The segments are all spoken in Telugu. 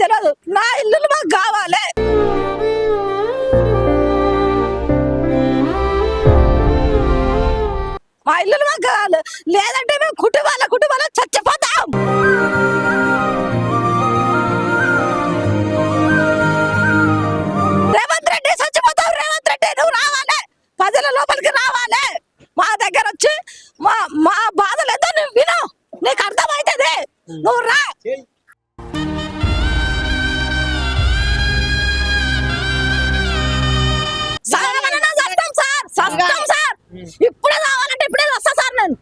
తెలియదు. నా ఇల్లు మాకు కావాలి. మా ఇల్లు మాకు కావాలి, లేదంటే మేము కుటుంబాల చచ్చిపోతాం. రేవంత్ రెడ్డి చచ్చిపోతావు. రేవంత్ రెడ్డి నువ్వు రావాలి, ప్రజల లోపలికి రావాలి. మా దగ్గర వచ్చి మా బాధలు ఏదో నువ్వు విను, నీకు అర్థమవుతుంది. నువ్వు రా. సస్తాం సార్, ఇప్పుడే కావాలంటే ఇప్పుడే వస్తా సార్. నేను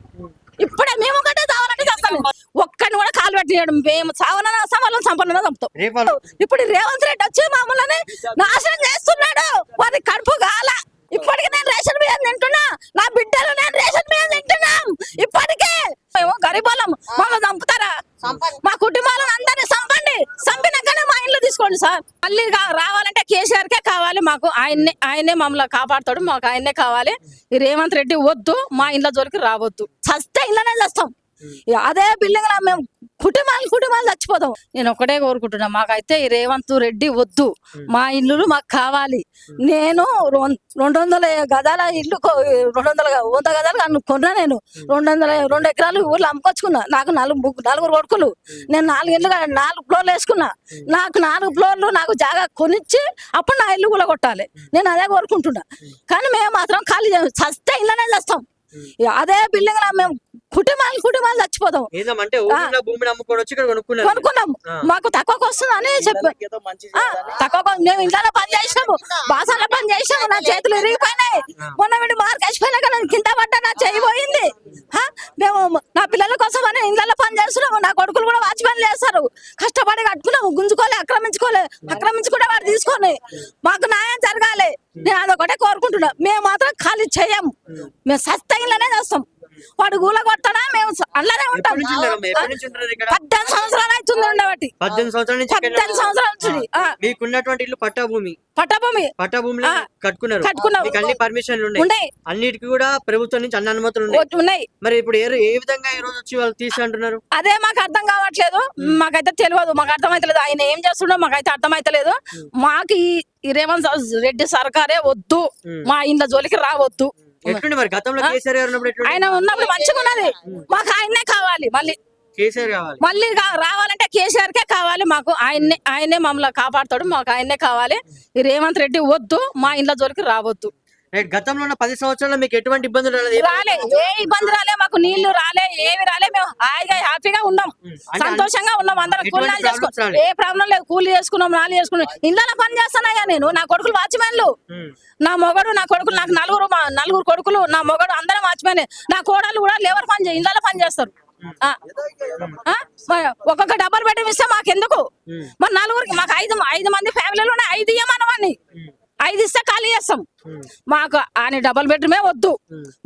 ఇప్పుడే మేము ఒకటే కావాలంటే చేస్తాను. ఒక్కడిని కూడా కాలు పెట్టియాడు. మేము చావనన్నా వస్తాం, వాళ్ళని సంపన్న చంపుతాం. ఇప్పుడు రేవంత్ రెడ్డి వచ్చి మమ్మల్ని నాశనం చేస్తున్నాడు. వారి కడుపు కాల. ఇప్పటికి నేను రేషన్ బియ్యం తింటున్నా, నా బిడ్డలు నేను రేషన్ బియ్యం తింటున్నాం. ఇప్పటికే మేము గరీబోళ్ళం, మమ్మల్ని చంపుతారా? మా కుటుంబాలను అందరినీ చంపండి, చంపినాకనే మా ఇల్లు తీసుకోండి సార్. మళ్ళీ రావాలంటే కేసీఆర్కే కావాలి. మాకు ఆయన్నే మమ్మల్ని కాపాడుతాడు. మాకు ఆయన్నే కావాలి. ఈ రేవంత్ రెడ్డి వద్దు, మా ఇంట్లో జోలికి రావద్దు. చస్తే ఇళ్ళనే చేస్తాం. అదే బిల్డింగ్ లో మేము కుటుంబాలు చచ్చిపోతాం. నేను ఒకటే కోరుకుంటున్నా, మాకైతే ఈ రేవంత్ రెడ్డి వద్దు, మా ఇల్లు మాకు కావాలి. నేను 200 గదాల ఇల్లు 100 గదాలు కొన్నా. నేను 2 ఎకరాలు ఊర్లో అమ్ముకొచ్చుకున్నా. నాకు 4 కొడుకులు. నేను 4 ఇల్లు 4 ఫ్లోర్లు వేసుకున్నా. నాకు 4 ఫ్లోర్లు నాకు జాగా కొనిచ్చి అప్పుడు నా ఇల్లు కూడా కొట్టాలి. నేను అదే కోరుకుంటున్నా. కానీ మేము మాత్రం ఖాళీ చస్తే ఇళ్ళనే చేస్తాం. అదే బిల్డింగ్ లో మేము కుటుంబాలు చచ్చిపోతాం. కొనుక్కున్నాం, మాకు తక్కువకి వస్తుందని చెప్పి తక్కువ. మేము ఇంట్లో పని చేసినాము, బాసాల పని చేసినాము. నా చేతులు ఇరిగిపోయినాయి. మొన్న వీడి మార్కేసిపోయినా కానీ కింద పడ్డా నా చేయి పోయింది. మేము నా పిల్లల కోసం అని ఇంట్లో పని చేస్తున్నాము. నా కొడుకులు కూడా వాచ్మెన్ చేస్తారు. కష్టపడి కట్టుకున్నాము. అక్రమించుకుంటే వాడు తీసుకొని మాకు న్యాయం జరగాలి. నేను అదొకటే కోరుకుంటున్నా. మేము మాత్రం ఖాళీ చెయ్యము. మేము సస్తైన్లోనే చేస్తాం. వాడు గూల కొడతాడా, మేము అలానే ఉంటాం. 18 సంవత్సరాలు అవుతుంది ఉండబట్టి. 18 సంవత్సరాల నుంచి మీకున్నటువంటి ఇల్లు పట్టాభూమి కట్టుకున్నారు. అన్ని పర్మిషన్లు ఉన్నాయి, అన్నిటికీ కూడా ప్రభుత్వం నుంచి అన్ని అనుమతులు ఉన్నాయి. మరి ఇప్పుడు ఏ విధంగా ఈ రోజు వచ్చి వాళ్ళు తీసి అంటున్నారు? అదే మాకు అర్థం కావట్లేదు. మాకైతే తెలియదు, మాకు అర్థమైతలేదు. ఆయన ఏం చేస్తుండో మాకైతే అర్థమైతలేదు. మాకు ఈ రేవంత్ రెడ్డి సర్కారే వద్దు, మా ఇంట్లో జోలికి రావద్దు. ఎట్లుంది మరి గతంలో కేసీఆర్ గారు ఉన్నప్పుడు? ఆయన ఉన్నప్పుడు మంచిగా ఉన్నది. మాకు ఆయన్నే కావాలి. మళ్ళీ రావాలంటే కేసీఆర్కే కావాలి. మాకు ఆయన్నే మమ్మల్ని కాపాడుతాడు. మాకు ఆయన్నే కావాలి. ఈ రేవంత్ రెడ్డి వద్దు, మా ఇంట్లో జోలికి రావద్దు. గతంలో ఉన్న 10 సంవత్సరాల్లో మీకు ఎటువంటి ఇబ్బందులు రాలే? ఏ ఇబ్బంది రాలే. మాకు నీళ్లు రాలే, ఏమి రాలే. మేము హాయిగా హ్యాపీగా ఉన్నాం, సంతోషంగా ఉన్నాం. అందరం కూలీలు చేసుకున్నాం, ఏ ప్రాబ్లం లేదు. కూలీ చేసుకున్నాం, నాలు చేసుకున్నాం. ఇళ్ళలో పని చేస్తున్నాయా నేను. నా కొడుకులు వాచ్మెన్లు, నా మొగడు, నా కొడుకులు. నాకు 4 కొడుకులు, నా మొగడు, అందరం వాచ్మెన్. నా కోడలు కూడా లేబర్ పని ఇళ్ళలో పని చేస్తారు. ఒక్కొక్క డబ్బులు పెట్టి ఇస్తే మాకెందుకు? మరి 4 మాకు 5 మంది ఫ్యామిలీలు ఉన్నాయి. 5 ఇయ్యమనవని 5 ఇస్తే ఖాళీ చేస్తాం. మాకు ఆయన డబుల్ బెడ్రూమే వద్దు.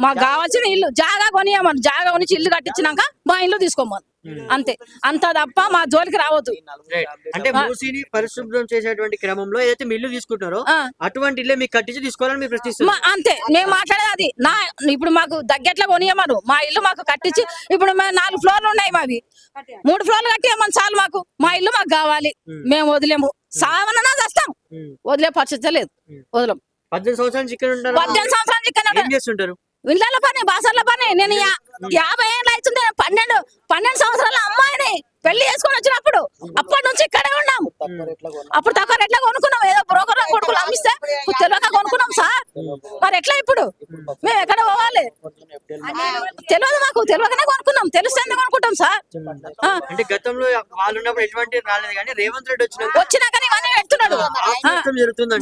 మాకు కావాల్సిన ఇల్లు జాగా కొనియమని, జాగా కొనిచ్చి ఇల్లు కట్టించినాక మా ఇల్లు తీసుకోమని, అంతే. అంత తప్ప మా జోలికి రావద్దు. అంటే మూసీని పరిశుభ్రం చేసేటువంటి క్రమంలో ఏదైతే మీ ఇల్లు తీసుకుంటారో అటువంటి ఇల్లే మీకు కట్టించి తీసుకోవాలని మీరు ప్రశ్నిస్తున్నారు. అంతే మేము మాట్లాడేది అది. ఇప్పుడు మాకు దగ్గరలో కొనియమను, మా ఇల్లు మాకు కట్టించి. ఇప్పుడు 4 ఫ్లోర్లు ఉన్నాయి, మావి 3 ఫ్లోర్లు కట్టియమని చాలు. మాకు మా ఇల్లు మాకు కావాలి. మేము వదిలేము, సావనన్నా చేస్తాం. వదిలే పరిస్థితి లేదు, వదలం. 18 సంవత్సరాల నుంచి ఇక్కడ ఉంటారు. 18 సంవత్సరాల నుంచి ఇక్కడ చేస్తుంటారు. ఇళ్ళ పని, బాసర్ల పని. నేను 50 ఏళ్ళు అవుతుంది. 12 సంవత్సరాల అమ్మాయిని పెళ్లి చేసుకొని వచ్చినప్పుడు అప్పటి నుంచి ఇక్కడే ఉన్నాం. అప్పుడు తక్కువ ఎట్లా కొనుక్కున్నాం, ఏదో బ్రోకర్ కొడుకులు అమ్మిస్తే తెలియక కొనుక్కున్నాం సార్. మరి ఎట్లా ఇప్పుడు మేము ఎక్కడ పోవాలి? తెలియదు, మాకు తెలియకనే కొనుక్కున్నాం. తెలిస్తే కొనుక్కుంటాం సార్. అంటే గతంలో వాళ్ళు ఉన్నప్పుడు ఎటువంటి రాలేదు, కానీ రేవంత్ రెడ్డి వచ్చినాకనే ఇవన్నీ పెడుతున్నాడు.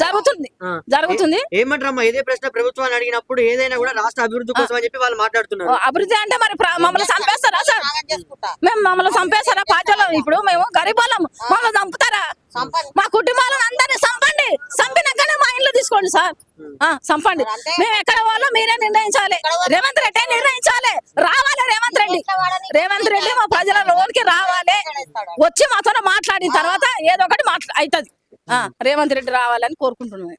జరుగుతుంది. ఏమంటారమ్మా ఇదే ప్రశ్న ప్రభుత్వాన్ని అడిగినప్పుడు? ఏదైనా కూడా రాష్ట్ర అభివృద్ధి కోసం అని చెప్పి వాళ్ళు మాట్లాడుతున్నారు. అభివృద్ధి అంటే మరి మమ్మల్ని చంపేస్తారా సార్? మేము మమ్మల్ని చంపేస్తారా? పార్టీలో ఇప్పుడు మేము గరీబోళ్ళం, మమ్మల్ని చంపుతారా? మా కుటుంబాలను అందరినీ చంపండి, చంపినాకనే మా ఇల్లు తీసుకోండి సార్. చంపండి. మేము ఎక్కడ వాళ్ళో మీరే నిర్ణయించాలి. రేవంత్ రెడ్డి నిర్ణయించాలి. రావాలి రేవంత్ రెడ్డి మా ప్రజల లోనికి రావాలి. వచ్చి మాతో మాట్లాడిన తర్వాత ఏదో ఒకటి అవుతుంది. రేవంత్ రెడ్డి రావాలని కోరుకుంటున్నాను.